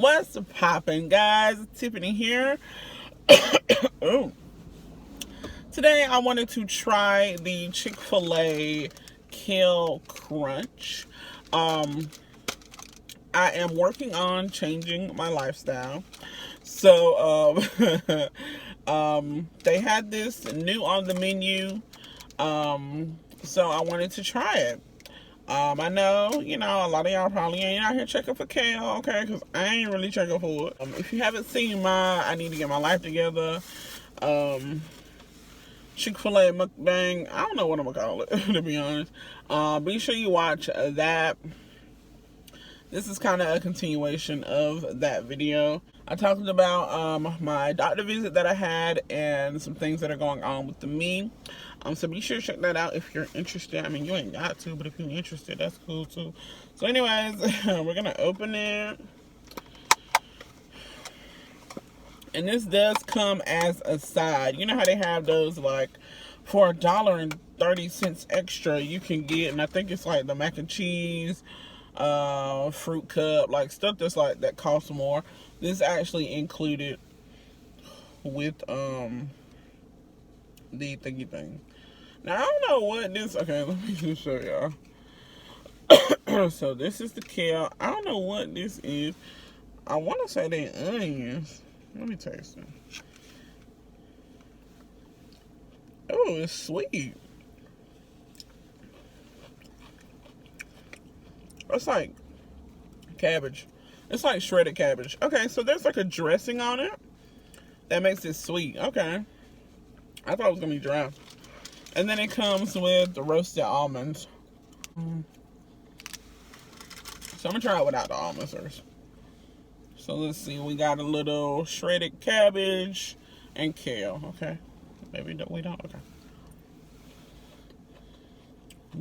What's poppin', guys? Tiffany here. Oh. Today I wanted to try the Chick-fil-A Kale Crunch. I am working on changing my lifestyle. So they had this new on the menu. So I wanted to try it. I know, a lot of y'all probably ain't out here checking for kale, okay? Because I ain't really checking for it. If you haven't seen my I Need to Get My Life Together, Chick-fil-A mukbang, I don't know what I'm going to call it, to be honest. Be sure you watch that. This is kind of a continuation of that video. I talked about my doctor visit that I had and some things that are going on with me. So be sure to check that out if you're interested. I mean, you ain't got to, but if you're interested, that's cool too. So anyways, we're going to open it. And this does come as a side. You know how they have those, like, for $1.30 extra, you can get, and I think it's like the mac and cheese, fruit cup, like stuff that's like that costs more. This actually included with the thingy thing. Now I don't know what this. Okay, let me just show y'all. So this is the kale. I don't know what this is. I want to say they onions. Let me taste it. Oh, it's sweet. It's like cabbage. It's like shredded cabbage. Okay, so there's like a dressing on it that makes it sweet. Okay. I thought it was going to be dry. And then it comes with the roasted almonds. So I'm going to try it without the almonds first. So let's see. We got a little shredded cabbage and kale. Okay. Maybe we don't. Okay.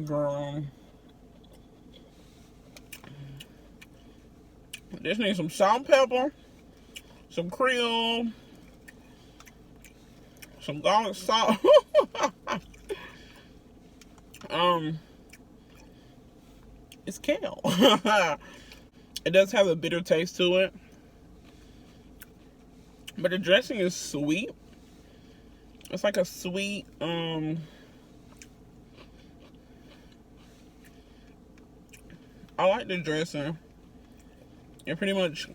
Girl. This needs some salt and pepper, some Creole, some garlic salt. It's kale. It does have a bitter taste to it, but the dressing is sweet. It's like a sweet, I like the dressing. It pretty much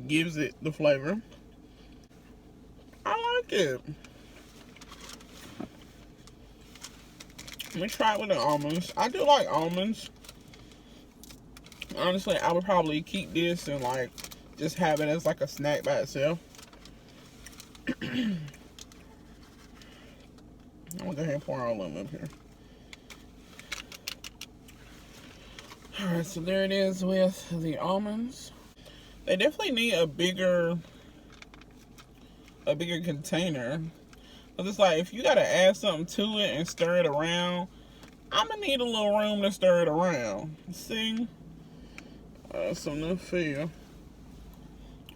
gives it the flavor. I like it. Let me try it with the almonds. I do like almonds. Honestly, I would probably keep this and like just have it as like a snack by itself. I'm gonna go ahead and pour all of them up here. Alright, so there it is with the almonds. They definitely need a bigger container. Cause it's like if you gotta add something to it and stir it around, I'm gonna need a little room to stir it around. See? Something to feel.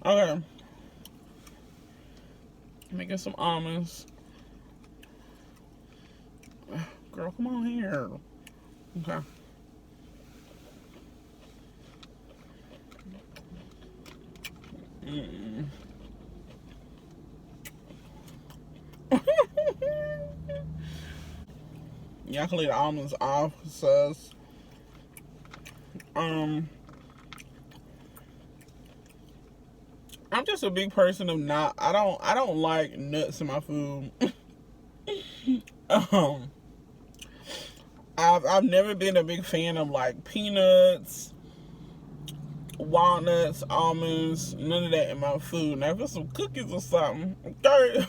Okay. Let me get some almonds. Girl, come on here. Okay. Y'all can leave the almonds off, sus. I'm just a big person of not. I don't like nuts in my food. I've never been a big fan of like peanuts, walnuts, almonds, none of that in my food. Now if it's some cookies or something, okay,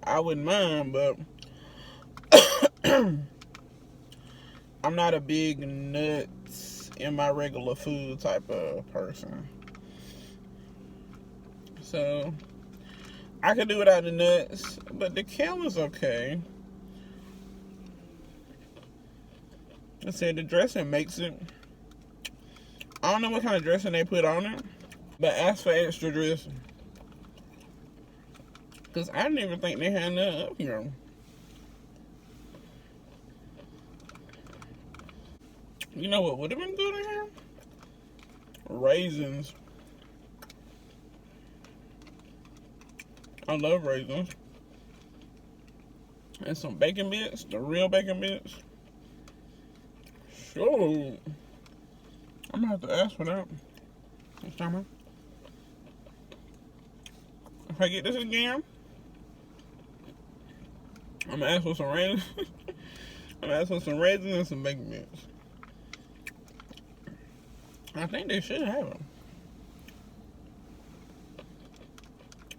I wouldn't mind, but I'm not a big nuts in my regular food type of person. So I could do without the nuts, but the kale is okay. I said the dressing makes it. I don't know what kind of dressing they put on it, but ask for extra dressing. Because I didn't even think they had that up here. You know what would have been good in here? Raisins. I love raisins. And some bacon bits, the real bacon bits. Sure. I'm gonna have to ask for that next time. If I get this again, I'm gonna ask for some raisins. I'm gonna ask for some raisins and some bacon bits. I think they should have them.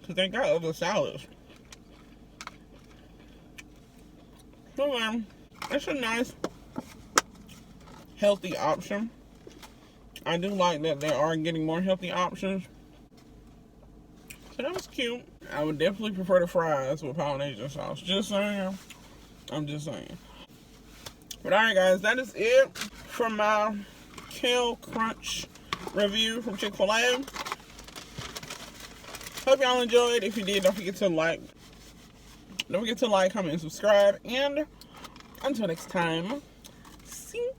Because they got other salads. So, it's a nice, healthy option. I do like that they are getting more healthy options. So that was cute. I would definitely prefer the fries with Polynesian sauce. Just saying. I'm just saying. But alright guys, that is it for my Kale Crunch review from Chick-fil-A. Hope y'all enjoyed. If you did, don't forget to like. Don't forget to like, comment, and subscribe. And until next time, see you.